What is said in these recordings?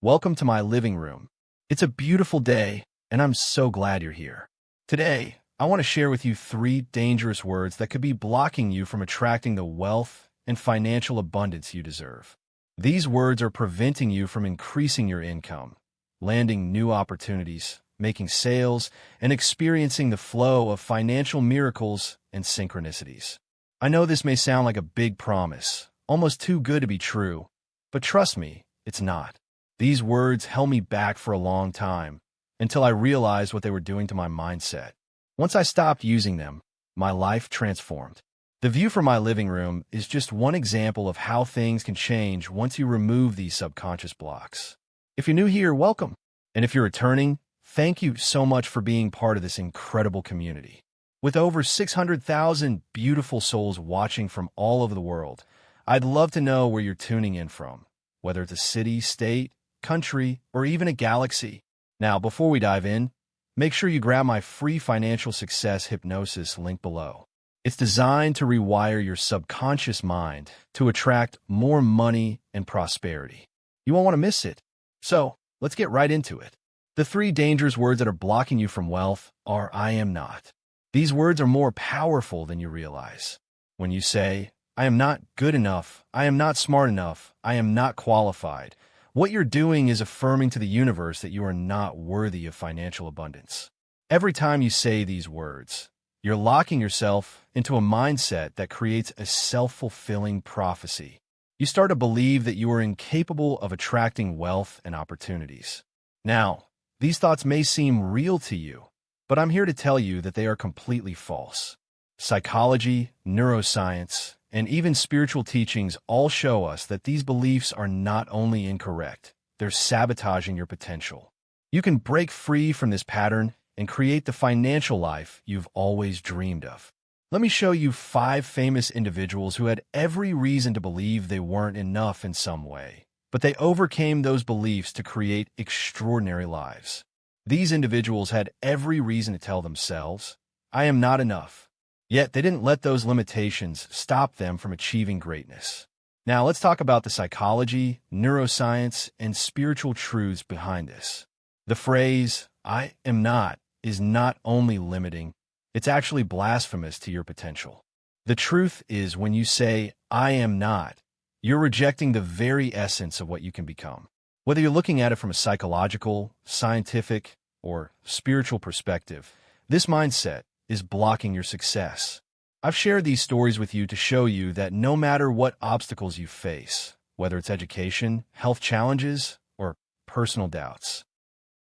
Welcome to my living room. It's a beautiful day, and I'm so glad you're here. Today, I want to share with you 3 dangerous words that could be blocking you from attracting the wealth and financial abundance you deserve. These words are preventing you from increasing your income, landing new opportunities, making sales, and experiencing the flow of financial miracles and synchronicities. I know this may sound like a big promise, almost too good to be true, but trust me, it's not. These words held me back for a long time, until I realized what they were doing to my mindset. Once I stopped using them, my life transformed. The view from my living room is just one example of how things can change once you remove these subconscious blocks. If you're new here, welcome. And if you're returning, thank you so much for being part of this incredible community. With over 600,000 beautiful souls watching from all over the world, I'd love to know where you're tuning in from, whether it's a city, state, country, or even a galaxy. Now, before we dive in, make sure you grab my free financial success hypnosis link below. It's designed to rewire your subconscious mind to attract more money and prosperity. You won't want to miss it. So, let's get right into it. The 3 dangerous words that are blocking you from wealth are I am not. These words are more powerful than you realize. When you say, I am not good enough, I am not smart enough, I am not qualified, what you're doing is affirming to the universe that you are not worthy of financial abundance. Every time you say these words, you're locking yourself into a mindset that creates a self-fulfilling prophecy. You start to believe that you are incapable of attracting wealth and opportunities. Now, these thoughts may seem real to you, but I'm here to tell you that they are completely false. Psychology, neuroscience, and even spiritual teachings all show us that these beliefs are not only incorrect, they're sabotaging your potential. You can break free from this pattern and create the financial life you've always dreamed of. Let me show you 5 famous individuals who had every reason to believe they weren't enough in some way, but they overcame those beliefs to create extraordinary lives. These individuals had every reason to tell themselves, I am not enough. Yet they didn't let those limitations stop them from achieving greatness. Now let's talk about the psychology, neuroscience, and spiritual truths behind this. The phrase, I am not, is not only limiting, it's actually blasphemous to your potential. The truth is when you say, I am not, you're rejecting the very essence of what you can become. Whether you're looking at it from a psychological, scientific, or spiritual perspective, this mindset is blocking your success. I've shared these stories with you to show you that no matter what obstacles you face, whether it's education, health challenges, or personal doubts,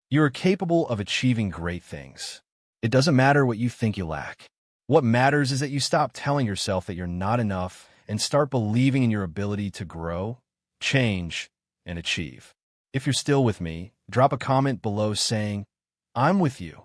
you are capable of achieving great things. It doesn't matter what you think you lack. What matters is that you stop telling yourself that you're not enough and start believing in your ability to grow, change, and achieve. If you're still with me, drop a comment below saying, I'm with you.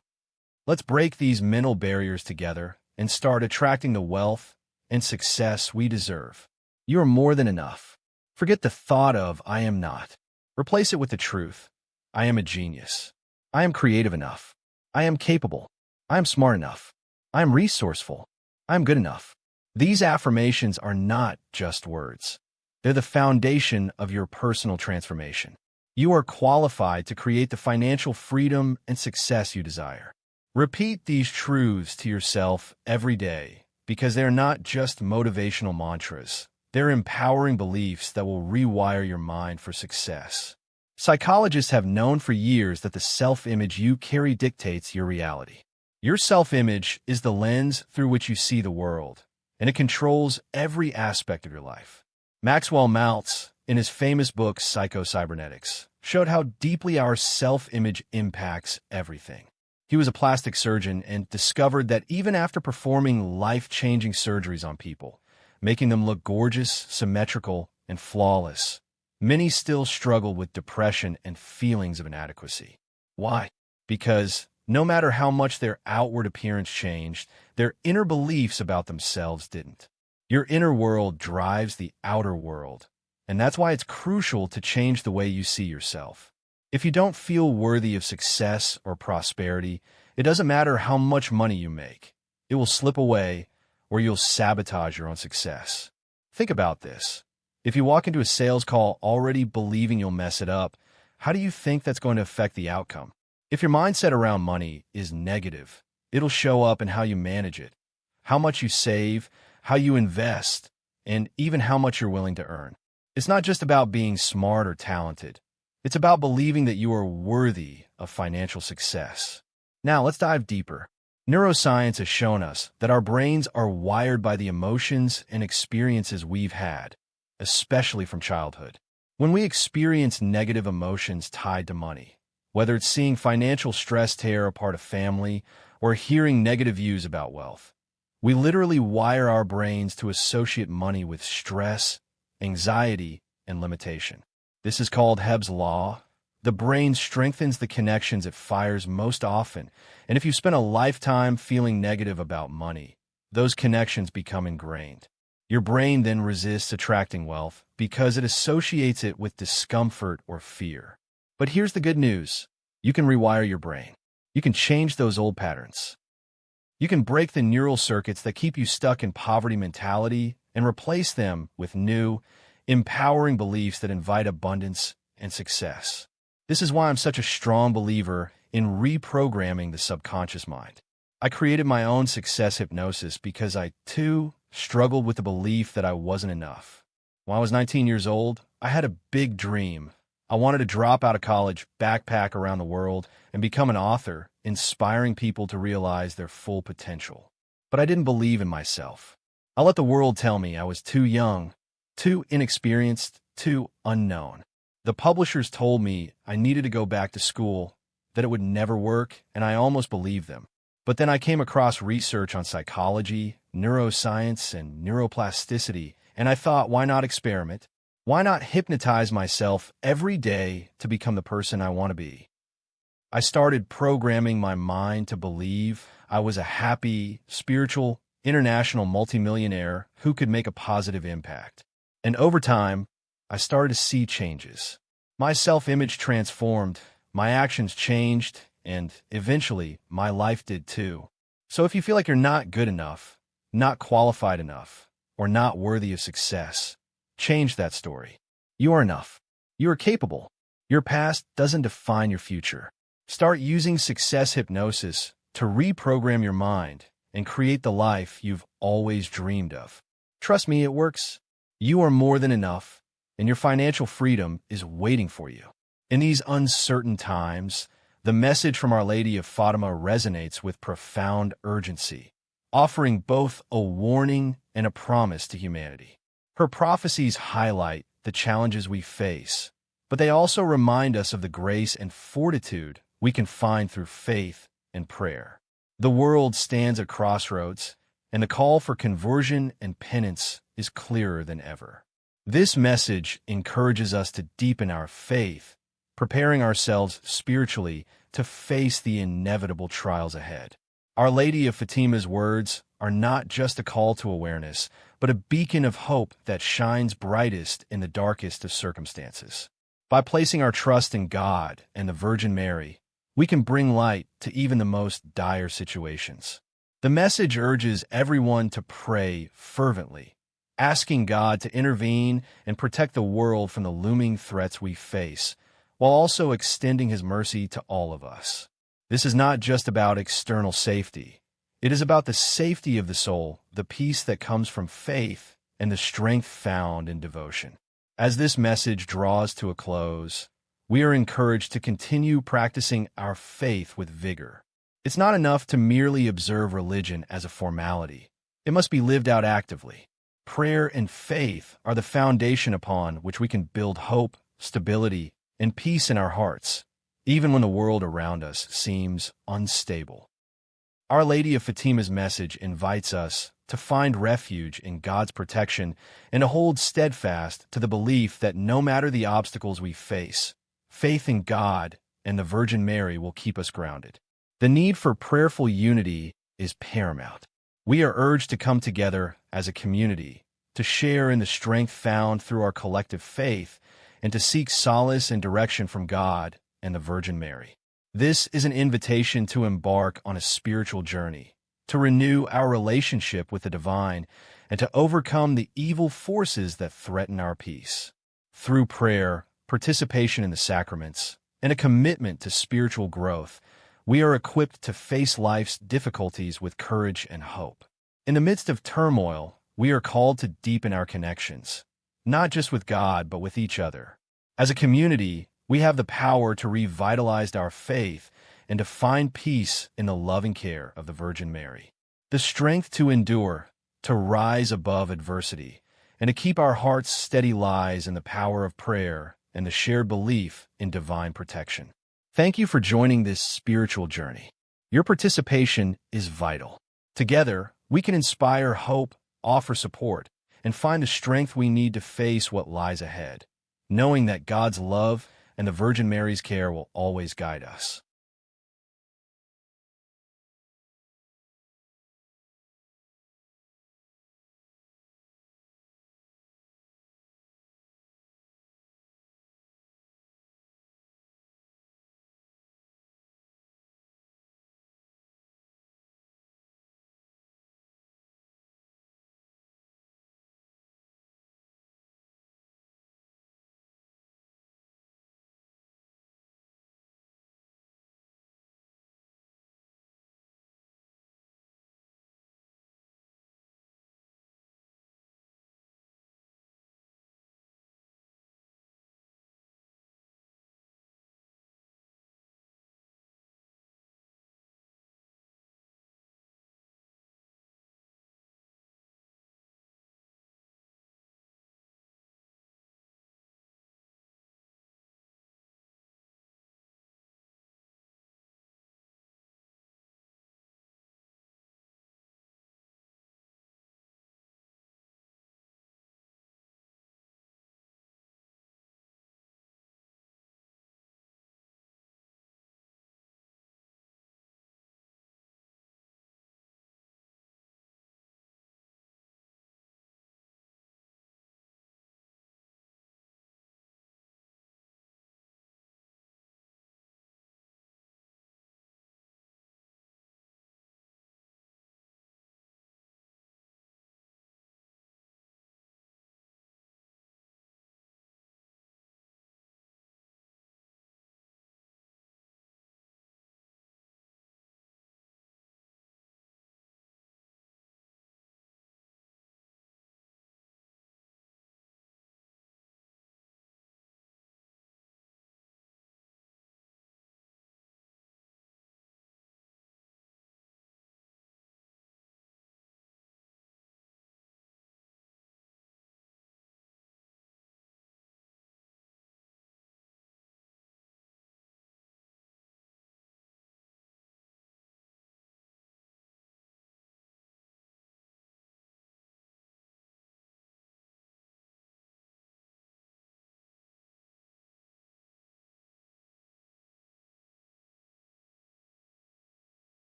Let's break these mental barriers together and start attracting the wealth and success we deserve. You are more than enough. Forget the thought of I am not. Replace it with the truth. I am a genius. I am creative enough. I am capable. I am smart enough. I am resourceful. I am good enough. These affirmations are not just words. They're the foundation of your personal transformation. You are qualified to create the financial freedom and success you desire. Repeat these truths to yourself every day because they're not just motivational mantras. They're empowering beliefs that will rewire your mind for success. Psychologists have known for years that the self-image you carry dictates your reality. Your self-image is the lens through which you see the world, and it controls every aspect of your life. Maxwell Maltz, in his famous book Psycho-Cybernetics, showed how deeply our self-image impacts everything. He was a plastic surgeon and discovered that even after performing life-changing surgeries on people, making them look gorgeous, symmetrical, and flawless, many still struggled with depression and feelings of inadequacy. Why? Because no matter how much their outward appearance changed, their inner beliefs about themselves didn't. Your inner world drives the outer world, and that's why it's crucial to change the way you see yourself. If you don't feel worthy of success or prosperity, it doesn't matter how much money you make. It will slip away, or you'll sabotage your own success. Think about this. If you walk into a sales call already believing you'll mess it up, how do you think that's going to affect the outcome? If your mindset around money is negative, it'll show up in how you manage it, how much you save, how you invest, and even how much you're willing to earn. It's not just about being smart or talented. It's about believing that you are worthy of financial success. Now, let's dive deeper. Neuroscience has shown us that our brains are wired by the emotions and experiences we've had, especially from childhood. When we experience negative emotions tied to money, whether it's seeing financial stress tear apart a family or hearing negative views about wealth, we literally wire our brains to associate money with stress, anxiety, and limitation. This is called Hebb's Law. The brain strengthens the connections it fires most often, and if you spend a lifetime feeling negative about money, those connections become ingrained. Your brain then resists attracting wealth because it associates it with discomfort or fear. But here's the good news. You can rewire your brain. You can change those old patterns. You can break the neural circuits that keep you stuck in poverty mentality and replace them with new, empowering beliefs that invite abundance and success. This is why I'm such a strong believer in reprogramming the subconscious mind. I created my own success hypnosis because I, too, struggled with the belief that I wasn't enough. When I was 19 years old, I had a big dream. I wanted to drop out of college, backpack around the world, and become an author, inspiring people to realize their full potential. But I didn't believe in myself. I let the world tell me I was too young, too inexperienced, too unknown. The publishers told me I needed to go back to school, that it would never work, and I almost believed them. But then I came across research on psychology, neuroscience, and neuroplasticity, and I thought, why not experiment? Why not hypnotize myself every day to become the person I want to be? I started programming my mind to believe I was a happy, spiritual, international multimillionaire who could make a positive impact. And over time, I started to see changes. My self-image transformed, my actions changed, and eventually, my life did too. So if you feel like you're not good enough, not qualified enough, or not worthy of success, change that story. You are enough. You are capable. Your past doesn't define your future. Start using success hypnosis to reprogram your mind and create the life you've always dreamed of. Trust me, it works. You are more than enough, and your financial freedom is waiting for you. In these uncertain times, the message from Our Lady of Fatima resonates with profound urgency, offering both a warning and a promise to humanity. Her prophecies highlight the challenges we face, but they also remind us of the grace and fortitude we can find through faith and prayer. The world stands at crossroads, and the call for conversion and penance is clearer than ever. This message encourages us to deepen our faith, preparing ourselves spiritually to face the inevitable trials ahead. Our Lady of Fatima's words are not just a call to awareness, but a beacon of hope that shines brightest in the darkest of circumstances. By placing our trust in God and the Virgin Mary, we can bring light to even the most dire situations. The message urges everyone to pray fervently, asking God to intervene and protect the world from the looming threats we face, while also extending His mercy to all of us. This is not just about external safety. It is about the safety of the soul, the peace that comes from faith, and the strength found in devotion. As this message draws to a close, we are encouraged to continue practicing our faith with vigor. It's not enough to merely observe religion as a formality. It must be lived out actively. Prayer and faith are the foundation upon which we can build hope, stability, and peace in our hearts, even when the world around us seems unstable. Our Lady of Fatima's message invites us to find refuge in God's protection and to hold steadfast to the belief that no matter the obstacles we face, faith in God and the Virgin Mary will keep us grounded. The need for prayerful unity is paramount. We are urged to come together as a community, to share in the strength found through our collective faith, and to seek solace and direction from God and the Virgin Mary. This is an invitation to embark on a spiritual journey, to renew our relationship with the divine, and to overcome the evil forces that threaten our peace. Through prayer, participation in the sacraments, and a commitment to spiritual growth, we are equipped to face life's difficulties with courage and hope. In the midst of turmoil, we are called to deepen our connections, not just with God, but with each other. As a community, we have the power to revitalize our faith and to find peace in the loving care of the Virgin Mary. The strength to endure, to rise above adversity, and to keep our hearts steady lies in the power of prayer and the shared belief in divine protection. Thank you for joining this spiritual journey. Your participation is vital. Together, we can inspire hope, offer support, and find the strength we need to face what lies ahead, knowing that God's love and the Virgin Mary's care will always guide us.